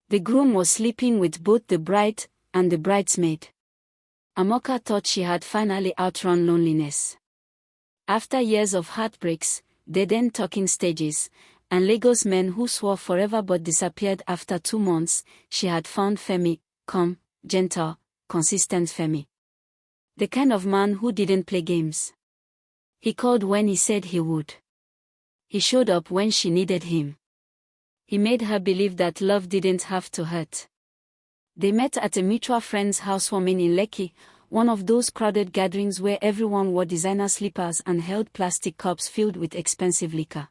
The groom was sleeping with both the bride and the bridesmaid. Amoka thought she had finally outrun loneliness. After years of heartbreaks, dead-end talking stages, and Lagos men who swore forever but disappeared after 2 months, she had found Femi, calm, gentle, consistent Femi. The kind of man who didn't play games. He called when he said he would. He showed up when she needed him. He made her believe that love didn't have to hurt. They met at a mutual friend's housewarming in Lekki, one of those crowded gatherings where everyone wore designer slippers and held plastic cups filled with expensive liquor.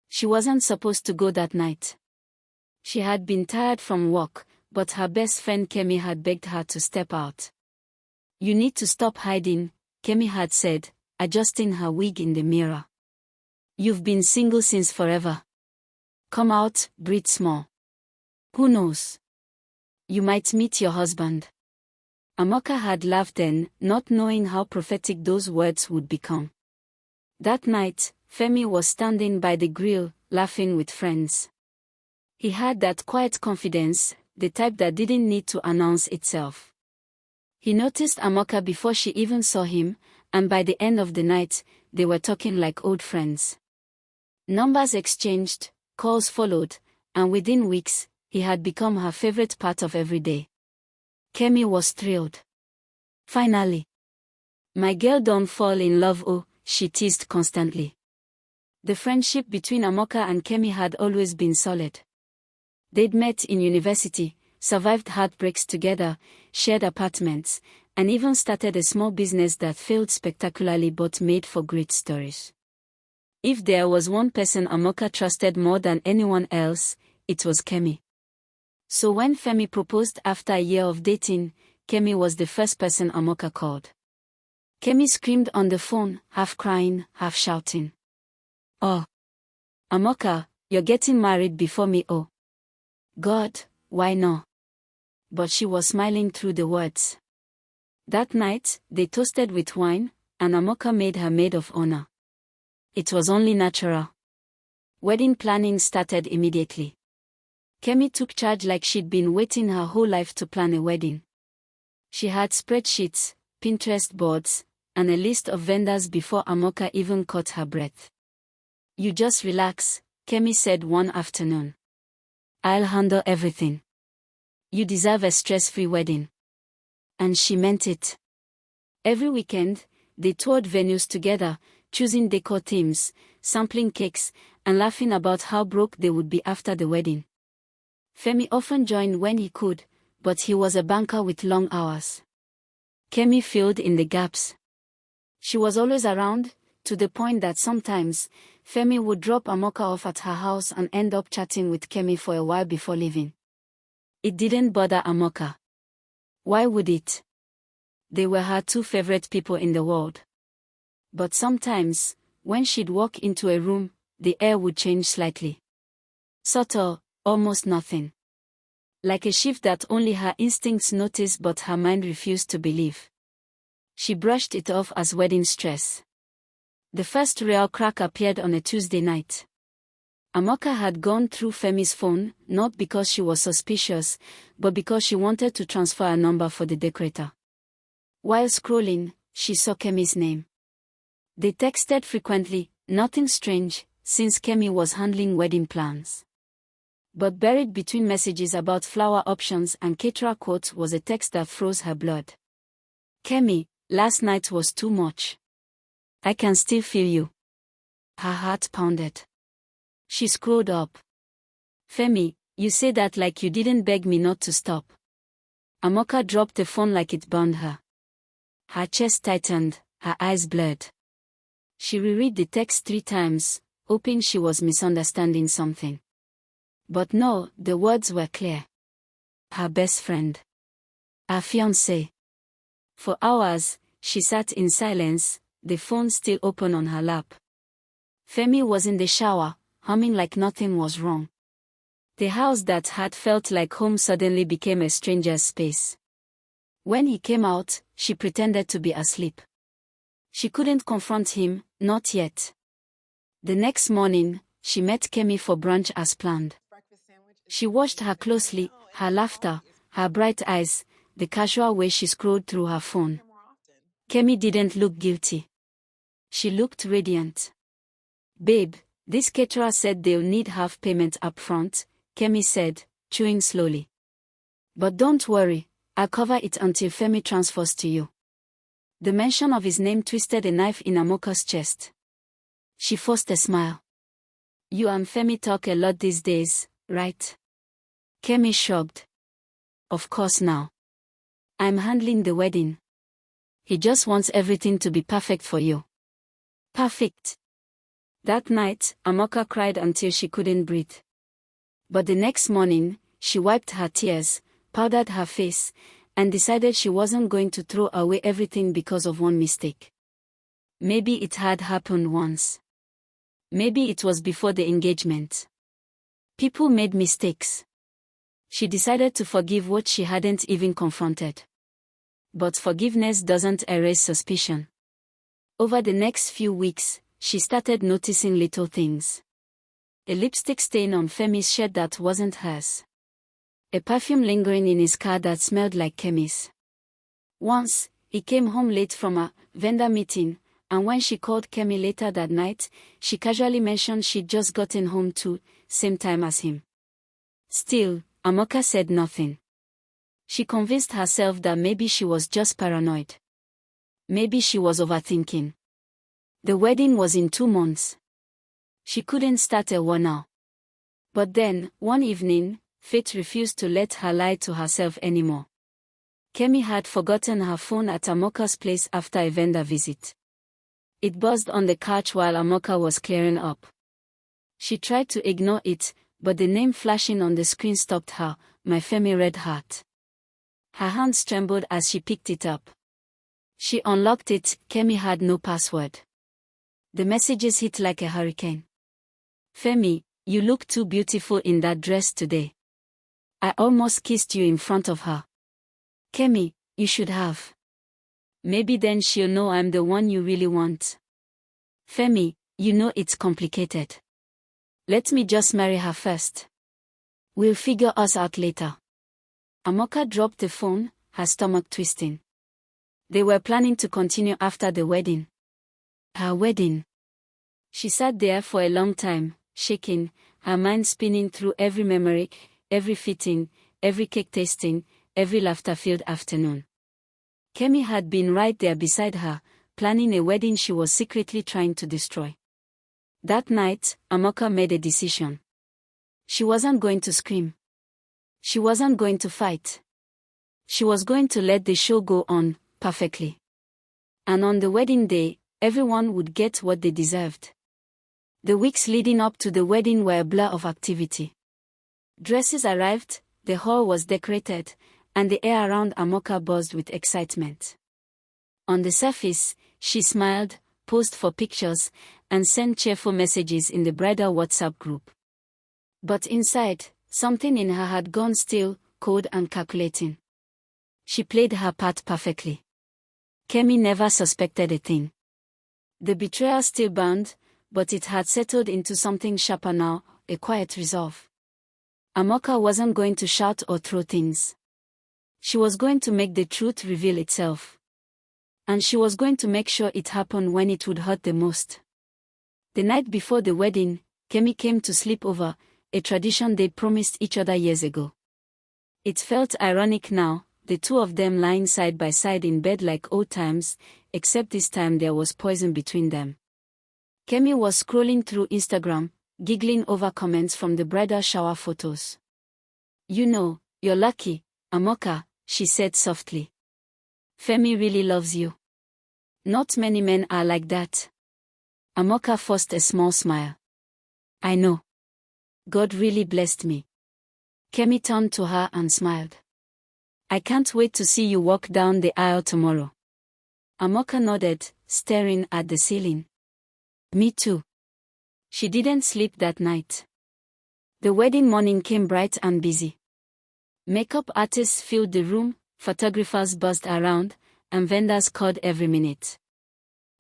She wasn't supposed to go that night. She had been tired from work, but her best friend Kemi had begged her to step out. "You need to stop hiding," Kemi had said, adjusting her wig in the mirror. "You've been single since forever. Come out, breathe small. Who knows? You might meet your husband." Amoka had laughed then, not knowing how prophetic those words would become. That night, Femi was standing by the grill, laughing with friends. He had that quiet confidence, the type that didn't need to announce itself. He noticed Amoka before she even saw him, and by the end of the night, they were talking like old friends. Numbers exchanged, calls followed, and within weeks, he had become her favorite part of every day. Kemi was thrilled. "Finally. My girl don't fall in love, oh," she teased constantly. The friendship between Amoka and Kemi had always been solid. They'd met in university, survived heartbreaks together, shared apartments, and even started a small business that failed spectacularly but made for great stories. If there was one person Amoka trusted more than anyone else, it was Kemi. So when Femi proposed after a year of dating, Kemi was the first person Amoka called. Kemi screamed on the phone, half crying, half shouting. "Oh, Amoka, you're getting married before me, oh. God, why no?" But she was smiling through the words. That night, they toasted with wine, and Amoka made her maid of honor. It was only natural. Wedding planning started immediately. Kemi took charge like she'd been waiting her whole life to plan a wedding. She had spreadsheets, Pinterest boards, and a list of vendors before Amoka even caught her breath. "You just relax," Kemi said one afternoon. "I'll handle everything. You deserve a stress-free wedding." And she meant it. Every weekend, they toured venues together, choosing decor themes, sampling cakes, and laughing about how broke they would be after the wedding. Femi often joined when he could, but he was a banker with long hours. Kemi filled in the gaps. She was always around, to the point that sometimes, Femi would drop Amoka off at her house and end up chatting with Kemi for a while before leaving. It didn't bother Amoka. Why would it? They were her two favorite people in the world. But sometimes, when she'd walk into a room, the air would change slightly. Subtle, almost nothing. Like a shift that only her instincts noticed but her mind refused to believe. She brushed it off as wedding stress. The first real crack appeared on a Tuesday night. Amoka had gone through Femi's phone, not because she was suspicious, but because she wanted to transfer a number for the decorator. While scrolling, she saw Kemi's name. They texted frequently, nothing strange, since Kemi was handling wedding plans. But buried between messages about flower options and caterer quotes was a text that froze her blood. "Kemi, last night was too much. I can still feel you." Her heart pounded. She scrolled up. "Femi, you say that like you didn't beg me not to stop." Amoka dropped the phone like it bound her. Her chest tightened, her eyes blurred. She reread the text 3 times, hoping she was misunderstanding something. But no, the words were clear. Her best friend. Her fiancé. For hours, she sat in silence, the phone still open on her lap. Femi was in the shower, humming like nothing was wrong. The house that had felt like home suddenly became a stranger's space. When he came out, she pretended to be asleep. She couldn't confront him, not yet. The next morning, she met Kemi for brunch as planned. Breakfast sandwich She watched her closely, her laughter, her bright eyes, the casual way she scrolled through her phone. Kemi didn't look guilty. She looked radiant. "Babe, this caterer said they'll need half payment up front," Kemi said, chewing slowly. "But don't worry, I'll cover it until Femi transfers to you." The mention of his name twisted a knife in Amoka's chest. She forced a smile. "You and Femi talk a lot these days, right?" Kemi shrugged. "Of course now. I'm handling the wedding. He just wants everything to be perfect for you." Perfect. That night, Amoka cried until she couldn't breathe. But the next morning, she wiped her tears, powdered her face, and decided she wasn't going to throw away everything because of one mistake. Maybe it had happened once. Maybe it was before the engagement. People made mistakes. She decided to forgive what she hadn't even confronted. But forgiveness doesn't erase suspicion. Over the next few weeks, she started noticing little things. A lipstick stain on Femi's shirt that wasn't hers. A perfume lingering in his car that smelled like Kemi's. Once, he came home late from a vendor meeting, and when she called Kemi later that night, she casually mentioned she'd just gotten home too, same time as him. Still, Amoka said nothing. She convinced herself that maybe she was just paranoid. Maybe she was overthinking. The wedding was in 2 months. She couldn't start a war now. But then, one evening, fate refused to let her lie to herself anymore. Kemi had forgotten her phone at Amoka's place after a vendor visit. It buzzed on the couch while Amoka was clearing up. She tried to ignore it, but the name flashing on the screen stopped her, "My Femi Red Heart." Her hands trembled as she picked it up. She unlocked it. Kemi had no password. The messages hit like a hurricane. "Femi, you look too beautiful in that dress today. I almost kissed you in front of her." "Kemi, you should have. Maybe then she'll know I'm the one you really want." "Femi, you know it's complicated. Let me just marry her first. We'll figure us out later." Amoka dropped the phone, her stomach twisting. They were planning to continue after the wedding. Her wedding. She sat there for a long time, shaking, her mind spinning through every memory, every fitting, every cake tasting, every laughter-filled afternoon. Kemi had been right there beside her, planning a wedding she was secretly trying to destroy. That night, Amoka made a decision. She wasn't going to scream. She wasn't going to fight. She was going to let the show go on, perfectly. And on the wedding day, everyone would get what they deserved. The weeks leading up to the wedding were a blur of activity. Dresses arrived, the hall was decorated, and the air around Amoka buzzed with excitement. On the surface, she smiled, posed for pictures, and sent cheerful messages in the bridal WhatsApp group. But inside, something in her had gone still, cold and calculating. She played her part perfectly. Kemi never suspected a thing. The betrayal still burned, but it had settled into something sharper now, a quiet resolve. Amoka wasn't going to shout or throw things. She was going to make the truth reveal itself. And she was going to make sure it happened when it would hurt the most. The night before the wedding, Kemi came to sleep over, a tradition they'd promised each other years ago. It felt ironic now, the two of them lying side by side in bed like old times, except this time there was poison between them. Kemi was scrolling through Instagram, giggling over comments from the bridal shower photos. "You know, you're lucky, Amoka," she said softly. "Femi really loves you. Not many men are like that." Amoka forced a small smile. "I know. God really blessed me." Kemi turned to her and smiled. "I can't wait to see you walk down the aisle tomorrow." Amoka nodded, staring at the ceiling. "Me too." She didn't sleep that night. The wedding morning came bright and busy. Makeup artists filled the room, photographers buzzed around, and vendors called every minute.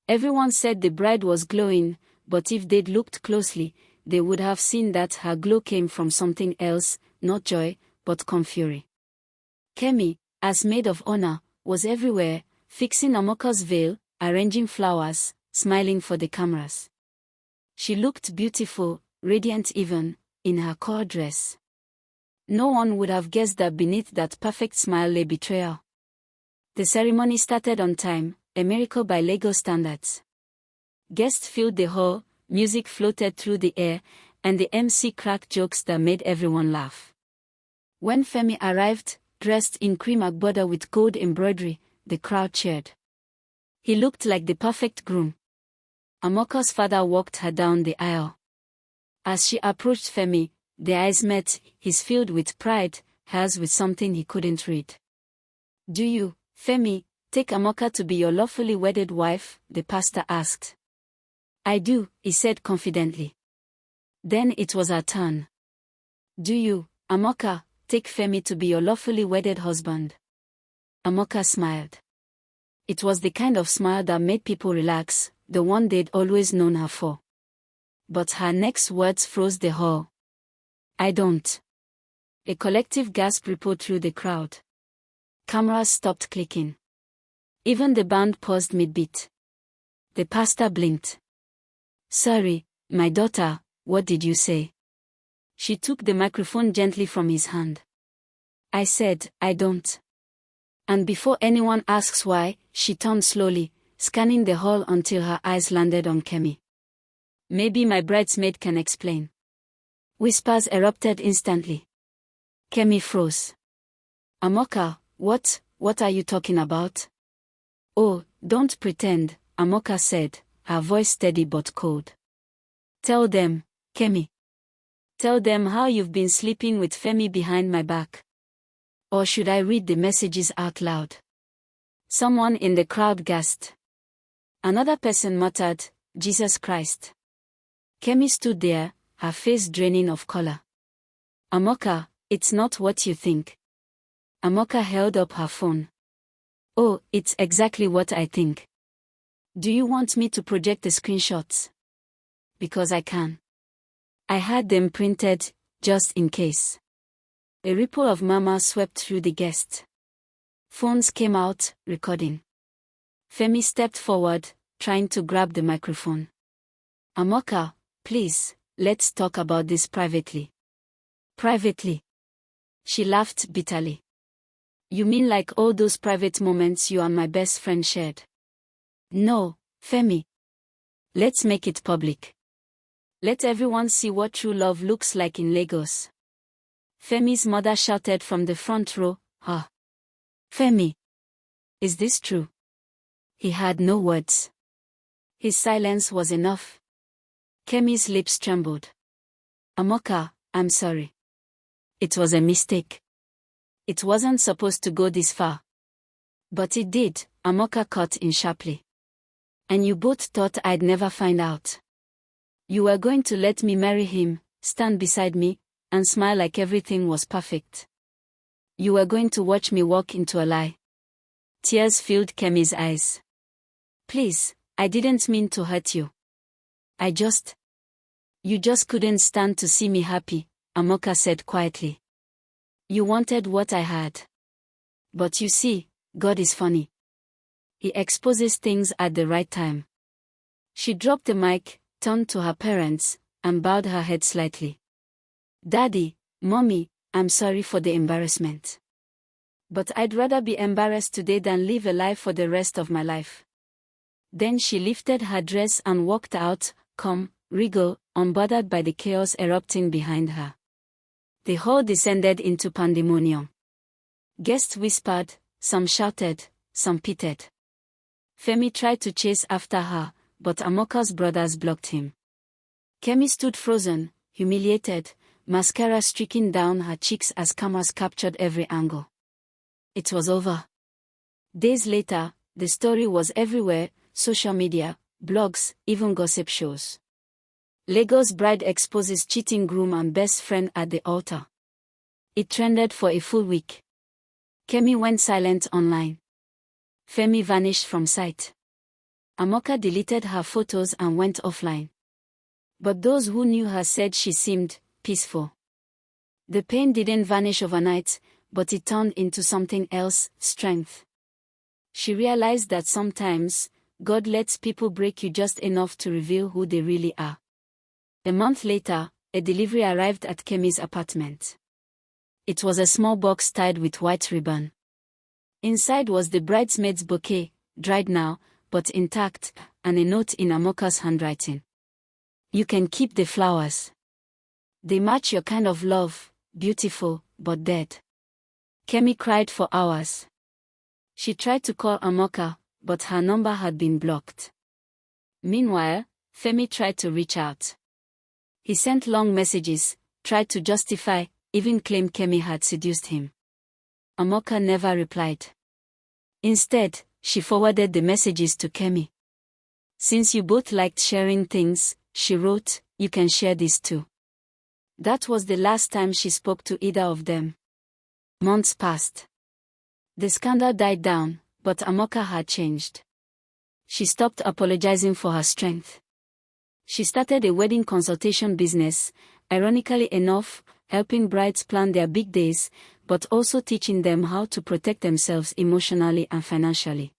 Everyone said the bride was glowing, but if they'd looked closely, they would have seen that her glow came from something else, not joy, but calm fury. Kemi, as maid of honor, was everywhere, fixing Amoka's veil, arranging flowers, smiling for the cameras. She looked beautiful, radiant even, in her core dress. No one would have guessed that beneath that perfect smile lay betrayal. The ceremony started on time, a miracle by Lagos standards. Guests filled the hall, music floated through the air, and the MC cracked jokes that made everyone laugh. When Femi arrived, dressed in cream agbada with gold embroidery, the crowd cheered. He looked like the perfect groom. Amoka's father walked her down the aisle. As she approached Femi, their eyes met, his filled with pride, hers with something he couldn't read. "Do you, Femi, take Amoka to be your lawfully wedded wife?" the pastor asked. "I do," he said confidently. Then it was her turn. "Do you, Amoka, take Femi to be your lawfully wedded husband?" Amoka smiled. It was the kind of smile that made people relax, the one they'd always known her for. But her next words froze the hall. "I don't." A collective gasp rippled through the crowd. Cameras stopped clicking. Even the band paused mid-beat. The pastor blinked. "Sorry, my daughter, what did you say?" She took the microphone gently from his hand. "I said, I don't." And before anyone asks why, she turned slowly, scanning the hall until her eyes landed on Kemi. "Maybe my bridesmaid can explain." Whispers erupted instantly. Kemi froze. "Amoka, what are you talking about?" "Oh, don't pretend," Amoka said, her voice steady but cold. "Tell them, Kemi. Tell them how you've been sleeping with Femi behind my back." Or should I read the messages out loud? Someone in the crowd gasped. Another person muttered, "Jesus Christ." Kemi stood there, her face draining of color. "Amoka, it's not what you think." Amoka held up her phone. "Oh, it's exactly what I think. Do you want me to project the screenshots?" "Because I can. I had them printed, just in case." A ripple of murmur swept through the guests. Phones came out, recording. Femi stepped forward, trying to grab the microphone. "Amoka, please, let's talk about this privately." "Privately?" She laughed bitterly. "You mean like all those private moments you and my best friend shared?" "No, Femi. Let's make it public. Let everyone see what true love looks like in Lagos." Femi's mother shouted from the front row, "Ah! Femi! Is this true?" He had no words. His silence was enough. Kemi's lips trembled. "Amoka, I'm sorry. It was a mistake. It wasn't supposed to go this far." "But it did," Amoka cut in sharply. "And you both thought I'd never find out. You were going to let me marry him, stand beside me, and smile like everything was perfect. You were going to watch me walk into a lie." Tears filled Kemi's eyes. "Please, I didn't mean to hurt you. You just couldn't stand to see me happy," Amoka said quietly. "You wanted what I had. But you see, God is funny. He exposes things at the right time." She dropped the mic, turned to her parents, and bowed her head slightly. "Daddy, Mommy, I'm sorry for the embarrassment. But I'd rather be embarrassed today than live a lie for the rest of my life." Then she lifted her dress and walked out, calm, regal, unbothered by the chaos erupting behind her. The hall descended into pandemonium. Guests whispered, some shouted, some pitted. Femi tried to chase after her, but Amoka's brothers blocked him. Kemi stood frozen, humiliated, mascara streaking down her cheeks as cameras captured every angle. It was over. Days later, the story was everywhere, social media, blogs, even gossip shows. Lagos bride exposes cheating groom and best friend at the altar. It trended for a full week. Kemi went silent online. Femi vanished from sight. Amoka deleted her photos and went offline. But those who knew her said she seemed peaceful. The pain didn't vanish overnight, but it turned into something else, strength. She realized that sometimes, God lets people break you just enough to reveal who they really are. A month later, a delivery arrived at Kemi's apartment. It was a small box tied with white ribbon. Inside was the bridesmaid's bouquet, dried now, but intact, and a note in Amoka's handwriting. You can keep the flowers. They match your kind of love, beautiful, but dead. Kemi cried for hours. She tried to call Amoka, but her number had been blocked. Meanwhile, Femi tried to reach out. He sent long messages, tried to justify, even claimed Kemi had seduced him. Amoka never replied. Instead, she forwarded the messages to Kemi. Since you both liked sharing things, she wrote, you can share this too. That was the last time she spoke to either of them. Months passed. The scandal died down, but Amoka had changed. She stopped apologizing for her strength. She started a wedding consultation business, ironically enough, helping brides plan their big days, but also teaching them how to protect themselves emotionally and financially.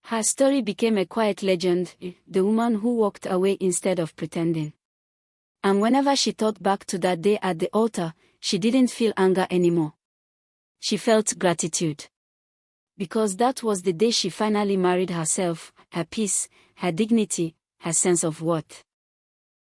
Her story became a quiet legend, the woman who walked away instead of pretending. And whenever she thought back to that day at the altar, she didn't feel anger anymore. She felt gratitude. Because that was the day she finally married herself, her peace, her dignity, her sense of worth.